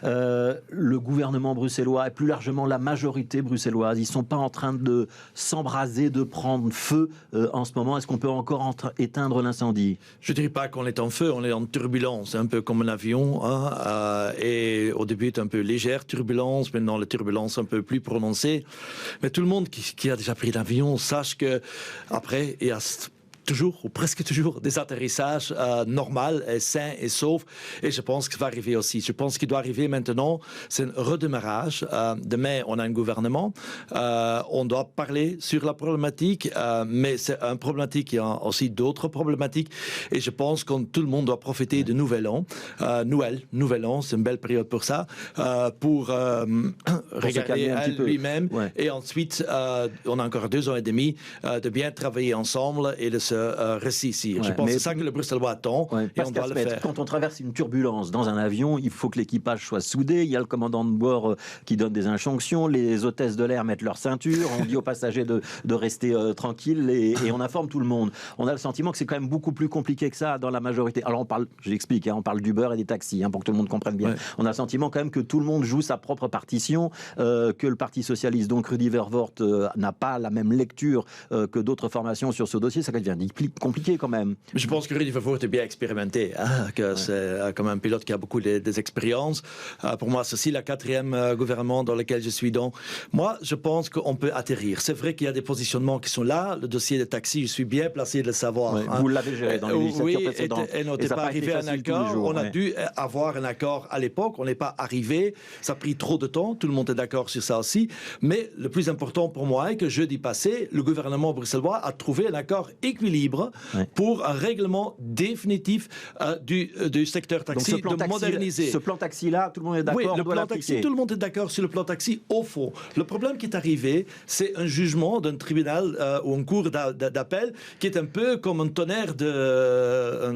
Le gouvernement bruxellois et plus largement la majorité bruxelloise, ils ne sont pas en train de s'embraser, de prendre feu en ce moment. Est-ce qu'on peut encore éteindre l'incendie? Je ne dirais pas qu'on est en feu, on est en turbulence, un peu comme un avion. Et au début, un peu légère turbulence, maintenant la turbulence un peu plus prononcée. Mais tout le monde qui a déjà pris l'avion sache que après, il y a toujours, ou presque toujours, des atterrissages normaux, sains et saufs. Et je pense que ça va arriver aussi. Je pense qu'il doit arriver maintenant, c'est un redémarrage. Demain, on a un gouvernement. On doit parler sur la problématique, mais c'est une problématique, il y a aussi d'autres problématiques. Et je pense que tout le monde doit profiter de Nouvel An. Nouvel An, c'est une belle période pour ça, pour regarder à lui-même. Ouais. Et ensuite, on a encore 2 ans et demi de bien travailler ensemble et de se ressaisir. Je pense que c'est ça que le Bruxellois attend et on doit le faire. Quand on traverse une turbulence dans un avion, il faut que l'équipage soit soudé. Il y a le commandant de bord qui donne des injonctions. Les hôtesses de l'air mettent leur ceinture. On dit aux passagers de rester tranquilles et on informe tout le monde. On a le sentiment que c'est quand même beaucoup plus compliqué que ça dans la majorité. Alors on parle, j'explique, on parle d'Uber et des taxis pour que tout le monde comprenne bien. Ouais. On a le sentiment quand même que tout le monde joue sa propre partition, que le Parti socialiste, donc Rudy Verwoerd, n'a pas la même lecture que d'autres formations sur ce dossier. Ça devient compliqué quand même. Je pense que Rudy Verwoerd est bien expérimenté, que c'est comme un pilote qui a beaucoup des expériences. Pour moi, c'est aussi le 4e gouvernement dans lequel je suis donc. Moi, je pense qu'on peut atterrir. C'est vrai qu'il y a des positionnements qui sont là. Le dossier des taxis, je suis bien placé de le savoir. Ouais, vous l'avez géré dans les législatures précédentes. Et on n'était pas arrivé à un accord. On a dû avoir un accord à l'époque. On n'est pas arrivé. Ça a pris trop de temps. Tout le monde est d'accord sur ça aussi. Mais le plus important pour moi est que jeudi passé, le gouvernement bruxellois a trouvé un accord équilibré pour un règlement définitif du secteur taxi, de moderniser. Ce plan taxi-là, tout le monde est d'accord, oui, le plan taxi, tout le monde est d'accord sur le plan taxi au fond. Le problème qui est arrivé, c'est un jugement d'un tribunal ou un cours d'appel qui est un peu comme un tonnerre dans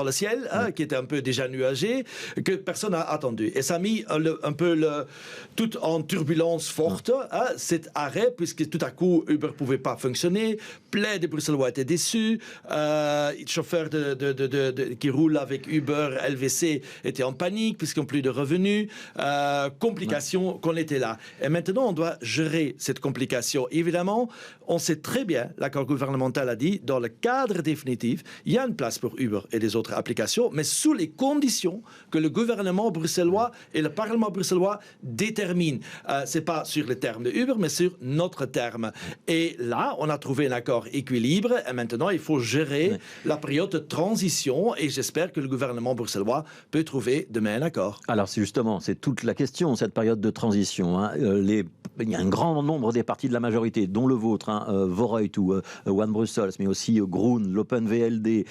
le ciel, qui était un peu déjà nuagé, que personne n'a attendu. Et ça a mis un peu tout en turbulence forte, cet arrêt, puisque tout à coup, Uber ne pouvait pas fonctionner, plein de Bruxellois étaient déçus, chauffeurs qui roulent avec Uber, LVC étaient en panique puisqu'ils n'ont plus de revenus, complications qu'on était là. Et maintenant, on doit gérer cette complication. Évidemment, on sait très bien, l'accord gouvernemental a dit, dans le cadre définitif, il y a une place pour Uber et les autres applications, mais sous les conditions que le gouvernement bruxellois et le Parlement bruxellois déterminent. C'est pas sur les termes de Uber, mais sur notre terme. Et là, on a trouvé un accord équilibre. Et maintenant, il faut gérer la période de transition et j'espère que le gouvernement bruxellois peut trouver demain un accord. Alors, c'est toute la question, cette période de transition. Il y a un grand nombre des partis de la majorité, dont le vôtre, Vooruit ou One Brussels, mais aussi Groen, l'Open VLD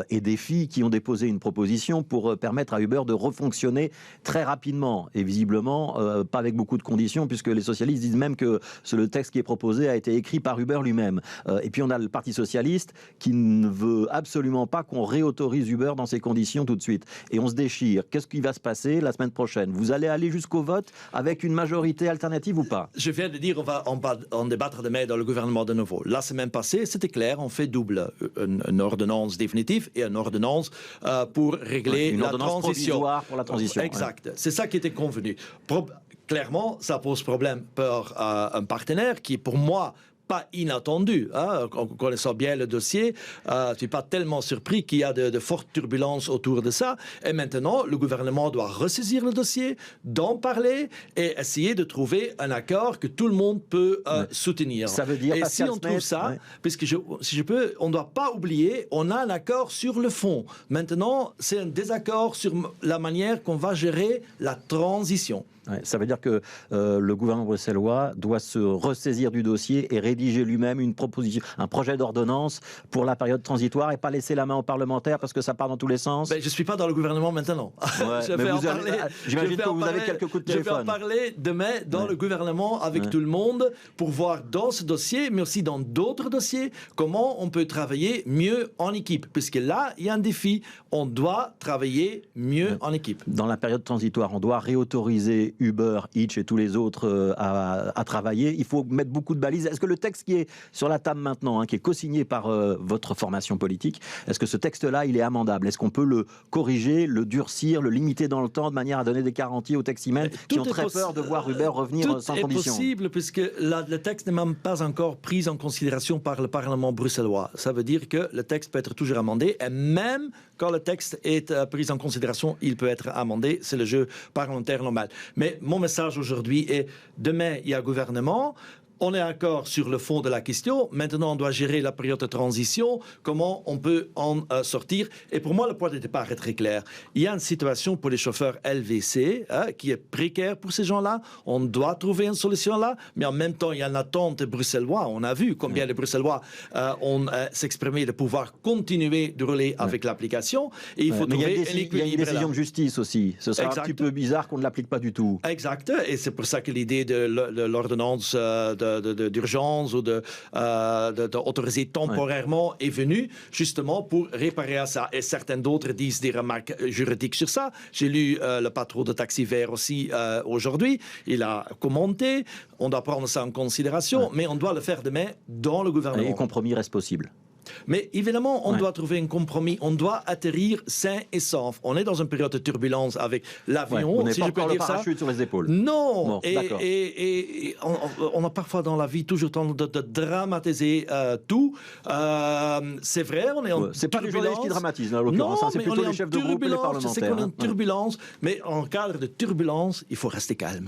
et Défi, qui ont déposé une proposition pour permettre à Uber de refonctionner très rapidement et visiblement pas avec beaucoup de conditions, puisque les socialistes disent même que le texte qui est proposé a été écrit par Uber lui-même. Et puis on a le Parti socialiste qui ne veut absolument pas qu'on réautorise Uber dans ces conditions tout de suite. Et on se déchire. Qu'est-ce qui va se passer la semaine prochaine? Vous allez aller jusqu'au vote avec une majorité alternative ou pas? Je viens de dire on va en débattre demain dans le gouvernement de nouveau. La semaine passée, c'était clair, on fait double. Une ordonnance définitive et une ordonnance pour régler la transition. Provisoire pour la transition. Exact. C'est ça qui était convenu. Clairement, ça pose problème pour un partenaire qui, pour moi, pas inattendu. En connaissant bien le dossier, je ne suis pas tellement surpris qu'il y a de fortes turbulences autour de ça. Et maintenant, le gouvernement doit ressaisir le dossier, d'en parler et essayer de trouver un accord que tout le monde peut soutenir. Ça veut dire, et si on trouve ça, puisque si je peux, on ne doit pas oublier, on a un accord sur le fond. Maintenant, c'est un désaccord sur la manière qu'on va gérer la transition. Ça veut dire que le gouvernement bruxellois doit se ressaisir du dossier et rédiger lui-même une proposition, un projet d'ordonnance pour la période transitoire et pas laisser la main aux parlementaires parce que ça part dans tous les sens. Je ne suis pas dans le gouvernement maintenant. J'imagine que vous avez quelques coups de téléphone. Je vais en parler demain dans le gouvernement avec tout le monde pour voir dans ce dossier, mais aussi dans d'autres dossiers, comment on peut travailler mieux en équipe. Puisque là, il y a un défi. On doit travailler mieux en équipe. Dans la période transitoire, on doit réautoriser Uber, Eats et tous les autres à travailler. Il faut mettre beaucoup de balises. Est-ce que le texte texte qui est sur la table maintenant, qui est co-signé par votre formation politique, est-ce que ce texte-là, il est amendable? Est-ce qu'on peut le corriger, le durcir, le limiter dans le temps de manière à donner des garanties aux taximens qui ont très peur de voir Uber revenir sans condition? Tout est possible puisque le texte n'est même pas encore pris en considération par le Parlement bruxellois. Ça veut dire que le texte peut être toujours amendé et même quand le texte est pris en considération, il peut être amendé. C'est le jeu parlementaire normal. Mais mon message aujourd'hui est demain, il y a un gouvernement. On est d'accord sur le fond de la question. Maintenant, on doit gérer la période de transition. Comment on peut en sortir? Et pour moi, le point de départ est très clair. Il y a une situation pour les chauffeurs LVC qui est précaire pour ces gens-là. On doit trouver une solution là. Mais en même temps, il y a une attente des Bruxellois. On a vu combien les Bruxellois ont s'exprimé de pouvoir continuer de rouler avec l'application. Et il faut trouver un équilibre. Il y a une décision de justice aussi. Ce sera un petit peu bizarre qu'on ne l'applique pas du tout. Exact. Et c'est pour ça que l'idée de l'ordonnance d'urgence ou d'autoriser temporairement est venue justement pour réparer à ça. Et certains d'autres disent des remarques juridiques sur ça. J'ai lu le patron de Taxi Vert aussi aujourd'hui. Il a commenté. On doit prendre ça en considération, mais on doit le faire demain dans le gouvernement. Et les compromis restent possibles. Mais évidemment, on doit trouver un compromis. On doit atterrir sain et sauf. On est dans une période de turbulence avec l'avion. On n'est pas encore le parachute sur les épaules. Non. Bon, et on a parfois dans la vie toujours tendance de dramatiser tout. C'est vrai, on est en turbulence. C'est pas les journalistes qui dramatisent, en l'occurrence. C'est plutôt les chefs de groupe et les parlementaires. C'est qu'on est en turbulence. Mais en cadre de turbulence, il faut rester calme.